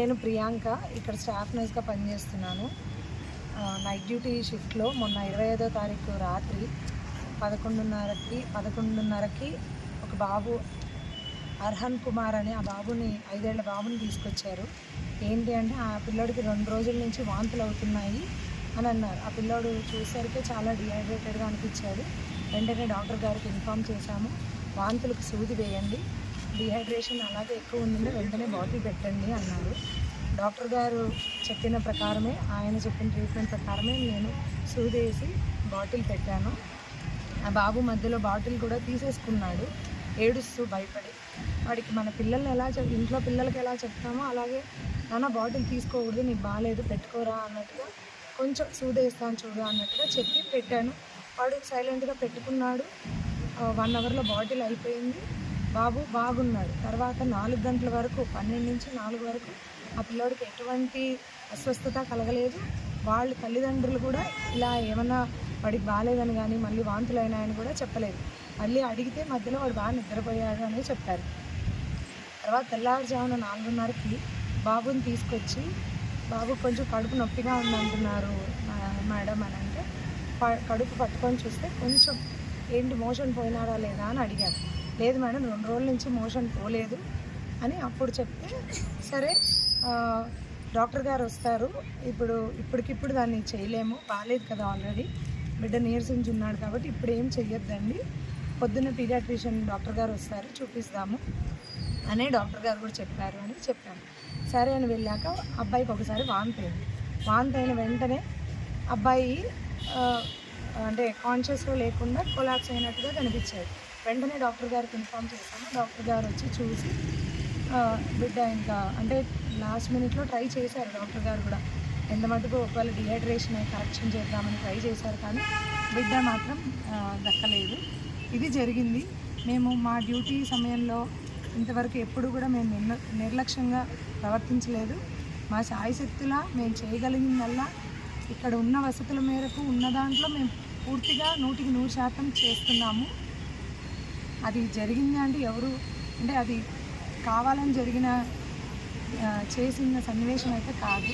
నేను ప్రియాంక ఇక్కడ స్టాఫ్ నర్స్గా పనిచేస్తున్నాను. నైట్ డ్యూటీ షిఫ్ట్లో మొన్న 25వ తారీఖు రాత్రి 11:30కి ఒక బాబు అర్హన్ కుమార్ అని ఆ బాబుని 5 ఏళ్ల బాబుని తీసుకొచ్చారు. ఏంటి అంటే ఆ పిల్లోడికి 2 రోజుల నుంచి వాంతులు అవుతున్నాయి అని అన్నారు. ఆ పిల్లోడు చూసరికి చాలా డిహైడ్రేటెడ్గా అనిపించాడు. వెంటనే డాక్టర్ గారికి ఇన్ఫామ్ చేశాము. వాంతులకు సూది వేయండి, డిహైడ్రేషన్ అలాగే ఎక్కువ ఉందంటే వెంటనే బాటిల్ పెట్టండి అన్నారు. డాక్టర్ గారు చెప్పిన ప్రకారమే, ఆయన చెప్పిన ట్రీట్మెంట్ ప్రకారమే నేను సూది వేసి బాటిల్ పెట్టాను. ఆ బాబు మధ్యలో బాటిల్ కూడా తీసేసుకున్నాడు ఏడుస్తూ భయపడి. వాడికి మన పిల్లల్ని ఇంట్లో పిల్లలకి ఎలా చెప్తామో అలాగే నాన్న బాటిల్ తీసుకోకూడదు, నీకు బాగాలేదు పెట్టుకోరా అన్నట్టుగా, కొంచెం సూది వేస్తాను చూడు అన్నట్టుగా చెప్పి పెట్టాను. వాడు సైలెంట్గా పెట్టుకున్నాడు. 1 అవర్లో బాటిల్ అయిపోయింది. బాబు బాగున్నాడు. తర్వాత 4 గంటల వరకు 12 నుంచి 4 వరకు ఆ పిల్లోడికి ఎటువంటి అస్వస్థత కలగలేదు. వాళ్ళ తల్లిదండ్రులు కూడా ఇలా ఏమన్నా వాడికి బాగాలేదని కానీ మళ్ళీ వాంతులు అయినాయని కూడా చెప్పలేదు. మళ్ళీ అడిగితే మధ్యలో వాడు బాగా నిద్రపోయాడు అని చెప్పారు. తర్వాత తెల్లవారుజామున 4:30కి బాబుని తీసుకొచ్చి, బాబు కొంచెం కడుపు నొప్పిగా ఉందంటున్నారు మేడం అని అంటే, కడుపు పట్టుకొని చూస్తే కొంచెం ఏంటి మోషన్ పోయినారా లేదా అని అడిగాను. లేదు మేడం 2 రోజుల నుంచి మోషన్ పోలేదు అని అప్పుడు చెప్తే, సరే డాక్టర్ గారు వస్తారు, ఇప్పటికిప్పుడు దాన్ని చేయలేము, బాగాలేదు కదా ఆల్రెడీ బిడ్డ నీరసించున్నాడు కాబట్టి ఇప్పుడు ఏం చెయ్యొద్దండి, పొద్దున్న పీడియాట్రిషియన్ డాక్టర్ గారు వస్తారు చూపిస్తాము అనే డాక్టర్ గారు కూడా చెప్పారు అని చెప్పాను. సరే అని వెళ్ళాక అబ్బాయికి ఒకసారి వాంతి అయిన వెంటనే అబ్బాయి అంటే కాన్షియస్లో లేకుండా కొలాప్స్ అయినట్టుగా కనిపించాడు. వెంటనే డాక్టర్ గారికి ఇన్ఫామ్ చేశాను. డాక్టర్ గారు వచ్చి చూసి బిడ్డ ఇంకా అంటే లాస్ట్ మినిట్లో ట్రై చేశారు డాక్టర్ గారు కూడా, ఎంత మటుకు ఒకవేళ డిహైడ్రేషన్ కరెక్షన్ చేద్దామని ట్రై చేశారు కానీ బిడ్డ మాత్రం దక్కలేదు. ఇది జరిగింది. మేము మా డ్యూటీ సమయంలో ఇంతవరకు ఎప్పుడు కూడా మేము నిర్లక్ష్యంగా ప్రవర్తించలేదు. మా శాయశక్తులా మేము చేయగలిగిందల్లా ఇక్కడ ఉన్న వసతుల మేరకు ఉన్న దాంట్లో మేము పూర్తిగా 100% చేస్తున్నాము. అది జరిగింది అంటే అది కావాలని చేసిన సన్నివేశం అయితే కాదు.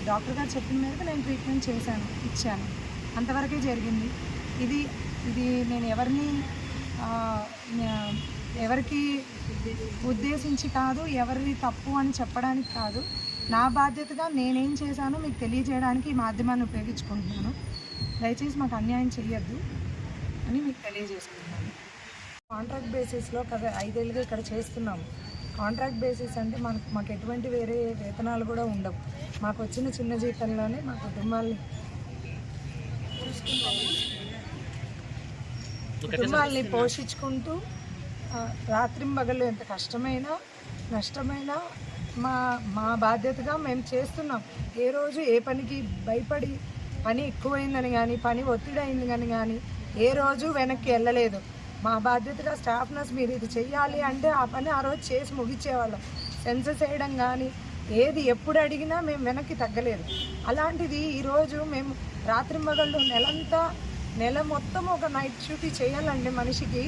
డాక్టర్ గారు చెప్పిన మేరకు నేను ట్రీట్మెంట్ ఇచ్చాను, అంతవరకే జరిగింది. ఇది నేను ఎవరికి ఉద్దేశించి కాదు, ఎవరిది తప్పు అని చెప్పడానికి కాదు, నా బాధ్యతగా నేనేం చేశానో మీకు తెలియజేయడానికి ఈ మాధ్యమాన్ని ఉపయోగించుకుంటున్నాను. దయచేసి మాకు అన్యాయం చేయొద్దు అని మీకు తెలియజేసుకుంటున్నాను. కాంట్రాక్ట్ బేసిస్లో 5 ఏళ్ళుగా ఇక్కడ చేస్తున్నాము. కాంట్రాక్ట్ బేసిస్ అంటే మాకు ఎటువంటి వేరే వేతనాలు కూడా ఉండవు. మాకు వచ్చిన చిన్న జీతంలోనే మా కుటుంబాల్ని పోషించుకుంటూ రాత్రింబగళ్ళు ఎంత కష్టమైనా నష్టమైనా మా బాధ్యతగా మేము చేస్తున్నాం. ఏ రోజు ఏ పనికి భయపడి పని ఎక్కువైందని కానీ పని ఒత్తిడి అయింది కానీ ఏ రోజు వెనక్కి వెళ్ళలేదు. మా బాధ్యతగా స్టాఫ్ నర్స్ మీరు ఇది చెయ్యాలి అంటే ఆ పని ఆ రోజు చేసి ముగించేవాళ్ళం. సెన్సస్ వేయడం కానీ ఏది ఎప్పుడు అడిగినా మేము వెనక్కి తగ్గలేదు. అలాంటిది ఈరోజు మేము రాత్రింబగళ్ళు నెల మొత్తం ఒక నైట్ డ్యూటీ చేయాలండి. మనిషికి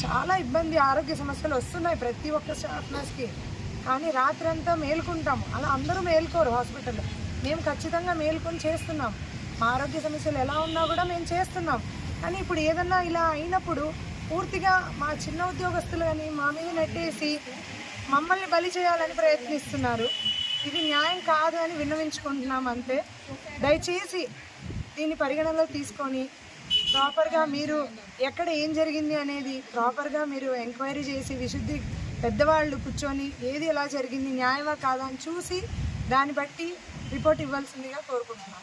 చాలా ఇబ్బంది, ఆరోగ్య సమస్యలు వస్తున్నాయి ప్రతి ఒక్క స్టాఫ్ నర్స్కి. కానీ రాత్రంతా మేల్కుంటాము, అలా అందరూ మేల్కోరు హాస్పిటల్లో. మేము ఖచ్చితంగా మేల్కొని చేస్తున్నాం. మా ఆరోగ్య సమస్యలు ఎలా ఉన్నా కూడా మేము చేస్తున్నాం. కానీ ఇప్పుడు ఏదన్నా ఇలా అయినప్పుడు పూర్తిగా మా చిన్న ఉద్యోగస్తులు కానీ మా మీద నెట్టేసి మమ్మల్ని బలి చేయాలని ప్రయత్నిస్తున్నారు. ఇది న్యాయం కాదు అని విన్నవించుకుంటున్నాం అంతే. దయచేసి దీన్ని పరిగణనలో తీసుకొని ప్రాపర్గా మీరు ఎక్కడ ఏం జరిగింది అనేది ప్రాపర్గా మీరు ఎంక్వైరీ చేసి విశుద్ధి పెద్దవాళ్ళు కూర్చొని ఏది ఎలా జరిగింది న్యాయమా కాదా అని చూసి దాన్ని బట్టి రిపోర్ట్ ఇవ్వాల్సిందిగా కోరుకుంటున్నాం.